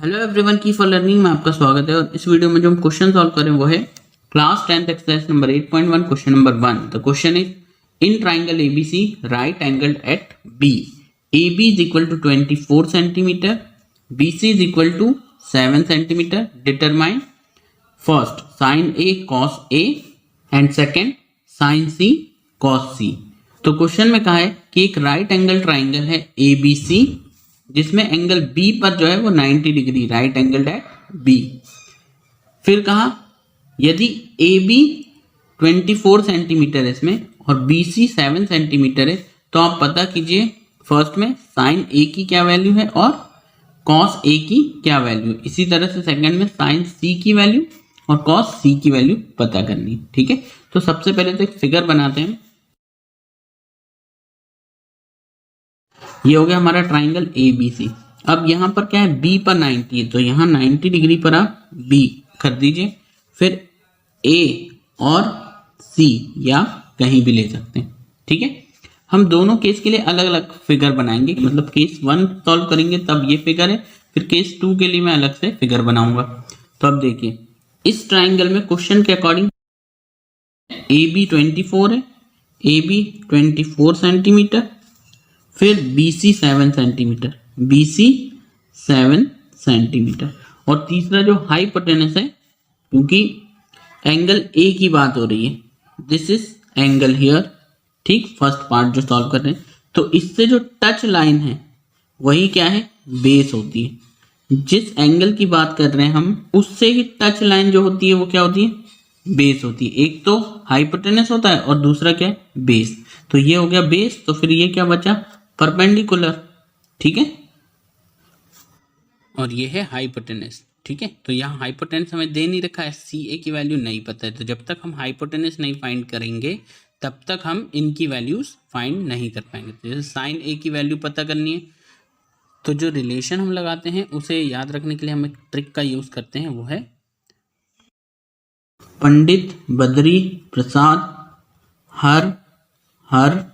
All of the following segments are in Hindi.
हेलो एवरीवन की फॉर लर्निंग में आपका स्वागत है। और इस वीडियो में जो हम क्वेश्चन सॉल्व करें वो है class 10th exercise number 8.1 question number 1। The question is in triangle ABC right angled at B, AB is equal to 24 centimeter, BC is equal to 7 centimeter. Determine first sin A cos A and second sin C cos C। तो क्वेश्चन में कहा है कि एक राइट एंगल ट्राइंगल है ABC जिसमें एंगल B पर जो है वो 90 degree right angle at B। फिर कहा यदि AB 24 सेंटीमीटर है इसमें और BC 7 सेंटीमीटर है तो आप पता कीजिए फर्स्ट में साइन A की क्या वैल्यू है और कॉस A की क्या वैल्यू। इसी तरह से सेकंड में साइन C की वैल्यू और कॉस C की वैल्यू पता करनी। ठीक है, तो सबसे पहले तो एक फिगर बनाते हैं। ये हो गया हमारा ट्राइंगल ABC। अब यहाँ पर क्या है, B पर 90 है तो यहाँ 90 डिग्री पर आप B कर दीजिए, फिर A और C या कहीं भी ले सकते हैं। ठीक है, हम दोनों केस के लिए अलग अलग फिगर बनाएंगे, मतलब केस 1 सॉल्व करेंगे तब ये फिगर है, फिर केस 2 के लिए मैं अलग से फिगर बनाऊंगा। तो अब देखिए इस ट्राइंगल में क्वेश्चन के अकॉर्डिंग AB 24 है, AB 24 सेंटीमीटर, फिर BC 7 सेंटीमीटर, BC 7 सेंटीमीटर, और तीसरा जो हाइपोटेनस है, क्योंकि एंगल A की बात हो रही है, दिस इज एंगल हियर। ठीक, फर्स्ट पार्ट जो सॉल्व कर रहे हैं, तो इससे जो टच लाइन है वही क्या है, बेस होती है। जिस एंगल की बात कर रहे हैं हम उससे ही टच लाइन जो होती है वो क्या होती है, बेस होती है। एक तो हाइपोटेनस होता है और दूसरा क्या है, बेस। तो ये हो गया बेस, तो फिर ये क्या बचा, परपेंडिकुलर। ठीक है, और ये है हाइपोटेनस। ठीक है, तो यहाँ हाइपोटेनस हमें दे नहीं रखा है, CA की वैल्यू नहीं पता है, तो जब तक हम हाइपोटेनस नहीं फाइंड करेंगे तब तक हम इनकी वैल्यूज फाइंड नहीं कर पाएंगे। तो जैसे साइन A की वैल्यू पता करनी है तो जो रिलेशन हम लगाते हैं उसे याद रखने के लिए हम एक ट्रिक का यूज करते हैं, वो है पंडित बद्री प्रसाद हर हर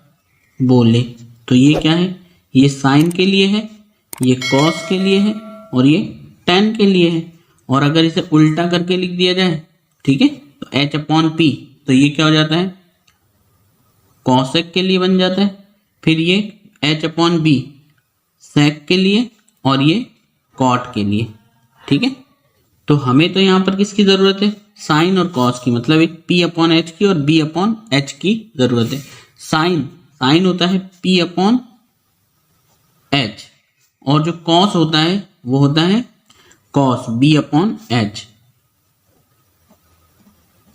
बोले। तो ये क्या है, ये साइन के लिए है, ये कॉस के लिए है और ये टेन के लिए है। और अगर इसे उल्टा करके लिख दिया जाए, ठीक है, तो H/P, तो ये क्या हो जाता है, कॉसेक के लिए बन जाता है। फिर ये H/B सेक के लिए और ये कॉट के लिए। ठीक है, तो हमें तो यहाँ पर किसकी जरूरत है, साइन और कॉस की, मतलब एक P/H की और B/H की जरूरत है। साइन होता है P/H और जो कॉस होता है वो होता है कॉस B/H।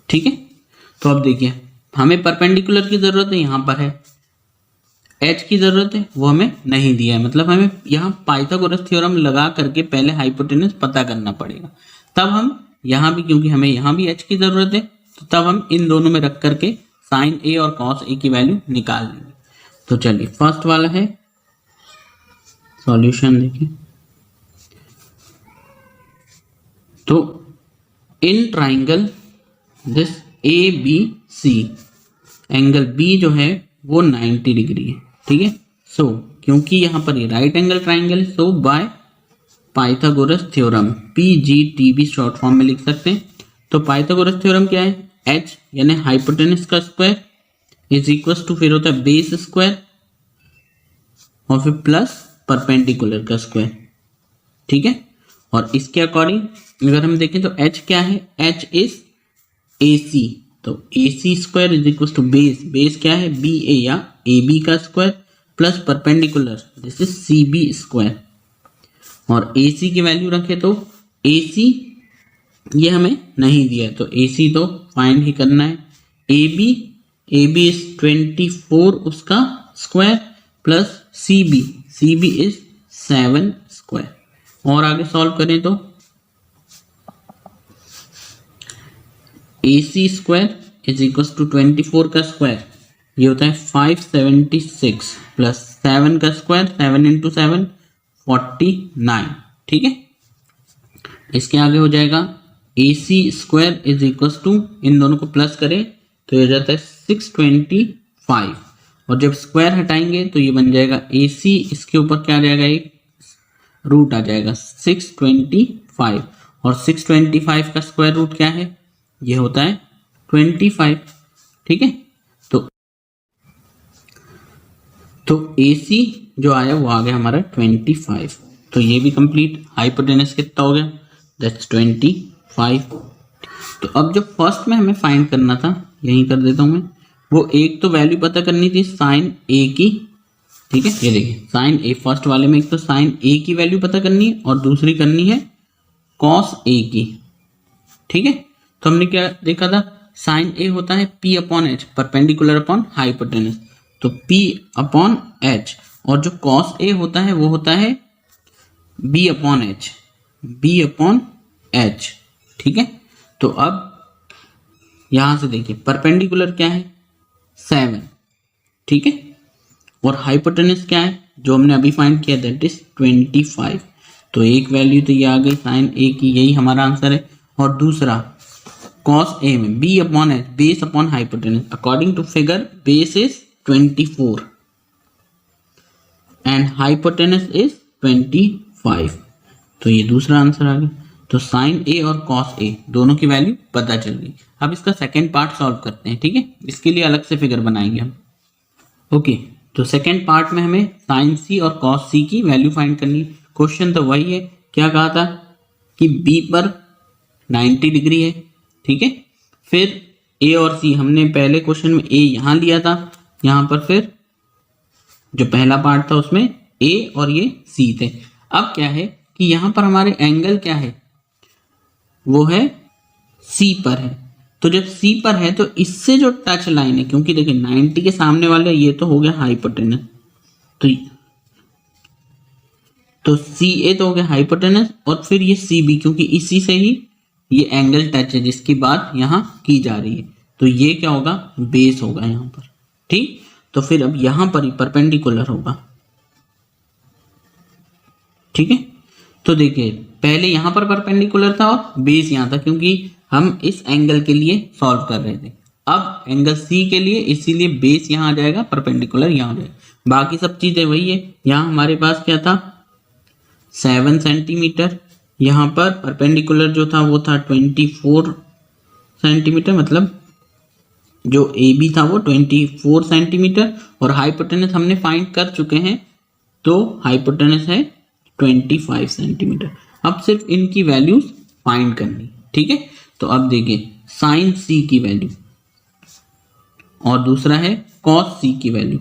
ठीक है, तो अब देखिए हमें परपेंडिकुलर की जरूरत है, यहां पर है, H की जरूरत है, वो हमें नहीं दिया है, मतलब हमें यहाँ पाइथागोरस थ्योरम लगा करके पहले हाइपोटेनस पता करना पड़ेगा। तब हम यहाँ भी, क्योंकि हमें यहाँ भी H की जरूरत है, तो तब हम इन दोनों में रख करके साइन A और कॉस A की वैल्यू निकाल लेंगे। तो चलिए फर्स्ट वाला है सॉल्यूशन देखिए। तो in triangle this ABC angle B जो है वो 90 डिग्री है। ठीक है, सो क्योंकि यहां पर ये राइट एंगल ट्राइंगल है, so by Pythagoras theorem, PGTB short form में लिख सकते हैं। तो पाइथागोरस थ्योरम क्या है, H यानी हाइपोटेनस का स्क्वायर इज इक्वल टू, फिर होता है बेस स्क्वायर और फिर प्लस परपेंडिकुलर का स्क्वायर। ठीक है, और इसके अकॉर्डिंग अगर हम देखें तो H क्या है, H इज AC, तो AC square is equal to base क्या है, BA या AB का square plus perpendicular this is CB square. और AC की वैल्यू रखे तो AC ये हमें नहीं दिया है, तो AC तो फाइंड ही करना है। AB इज 24 उसका square plus CB is 7 square. और आगे सॉल्व करें तो AC square is equal to 24 का स्क्वायर, ये होता है 576 प्लस 7 का स्क्वायर, 7 इंटू 7 49। ठीक है, इसके आगे हो जाएगा AC square is equal to, इन दोनों को प्लस करें तो ये हो जाता है 625, और जब स्क्वायर हटाएंगे तो ये बन जाएगा AC, इसके ऊपर क्या आ जाएगा, एक रूट आ जाएगा 625 और 625 का स्क्वायर रूट क्या है, ये होता है 25। ठीक है, तो AC जो आया वो आ गया हमारा 25। तो ये भी कंप्लीट। हाइपोटेनस कितना हो गया, दैट्स 25। तो अब जो फर्स्ट में हमें फाइंड करना था, यहीं कर देता हूं मैं, वो एक तो वैल्यू पता करनी थी साइन A की। ठीक है, ये देखिए साइन A, फर्स्ट वाले में एक तो साइन A की वैल्यू पता करनी है और दूसरी करनी है कॉस A की। ठीक है, तो हमने क्या देखा था, साइन A होता है P upon H, perpendicular upon hypotenuse, तो P अपॉन H, और जो कॉस A होता है वो होता है B upon H, B upon H। ठीक है, तो अब यहां से देखिए परपेंडिकुलर क्या है 7, ठीक है, और हाइपोटेनस क्या है जो हमने अभी फाइंड किया, दैट इज 25। तो एक वैल्यू तो ये आ गई साइन A की, यही हमारा आंसर है। और दूसरा कॉस A में B upon H, base upon hypotenuse, according to figure base is 24 and hypotenuse is 25। तो ये दूसरा आंसर आ गया। तो साइन A और कॉस A दोनों की वैल्यू पता चल गई। अब इसका सेकेंड पार्ट सॉल्व करते हैं। ठीक है, इसके लिए अलग से फिगर बनाएंगे हम। ओके, तो सेकेंड पार्ट में हमें साइन C और कॉस C की वैल्यू फाइंड करनी है। क्वेश्चन तो वही है, क्या कहा था कि B पर 90 डिग्री है। ठीक है, फिर A और C, हमने पहले क्वेश्चन में A यहां लिया था, यहां पर फिर जो पहला पार्ट था उसमें A और ये C थे। अब क्या है कि यहां पर हमारे एंगल क्या है, वो है C पर है। तो जब C पर है तो इससे जो टच लाइन है, क्योंकि देखिए 90 के सामने वाले ये तो हो गया हाइपोटेनस, तो CA तो हो गया हाइपोटेनस, और फिर ये CB, क्योंकि इसी से ही ये एंगल टच है जिसकी बात यहां की जा रही है, तो ये क्या होगा, बेस होगा यहां पर। ठीक, तो फिर अब यहां पर ही परपेंडिकुलर होगा। ठीक है, तो देखिए पहले यहां पर परपेंडिकुलर था और बेस यहां था, क्योंकि हम इस एंगल के लिए सॉल्व कर रहे थे। अब एंगल C के लिए, इसीलिए बेस यहां आ जाएगा, परपेंडिकुलर यहां आ जाएगा। बाकी सब चीजें वही है। यहां हमारे पास क्या था 7 सेंटीमीटर, यहां पर परपेंडिकुलर जो था वो था 24 सेंटीमीटर, मतलब जो AB था वो 24 सेंटीमीटर, और हाइपोटेनस हमने फाइंड कर चुके हैं, तो हाइपोटेनस है 25 सेंटीमीटर। अब सिर्फ इनकी वैल्यूज फाइंड करनी। ठीक है, तो अब देखिए साइन C की वैल्यू और दूसरा है कॉस C की वैल्यू।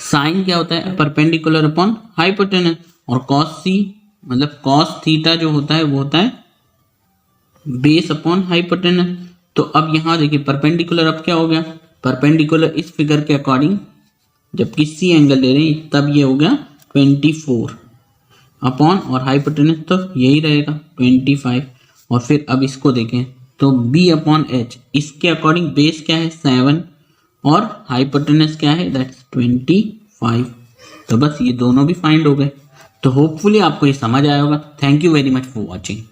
साइन क्या होता है, परपेंडिकुलर अपॉन हाइपोटेनस, और कॉस C मतलब कॉस थीटा जो होता है वो होता है बेस अपॉन हाइपोटेनस। तो अब यहां देखिए परपेंडिकुलर अब क्या हो गया, परपेंडिकुलर इस फिगर के अकॉर्डिंग जबकि C एंगल ले रहे हैं, तब ये हो गया 24 अपॉन, और हाइपोटेनस तो यही रहेगा 25। और फिर अब इसको देखें तो B अपॉन H, इसके अकॉर्डिंग बेस क्या है 7 और हाइपोटेनस क्या है, दैट्स 25। तो बस ये दोनों भी फाइंड हो गए। तो होपफुली आपको ये समझ आया होगा। Thank you very much for watching.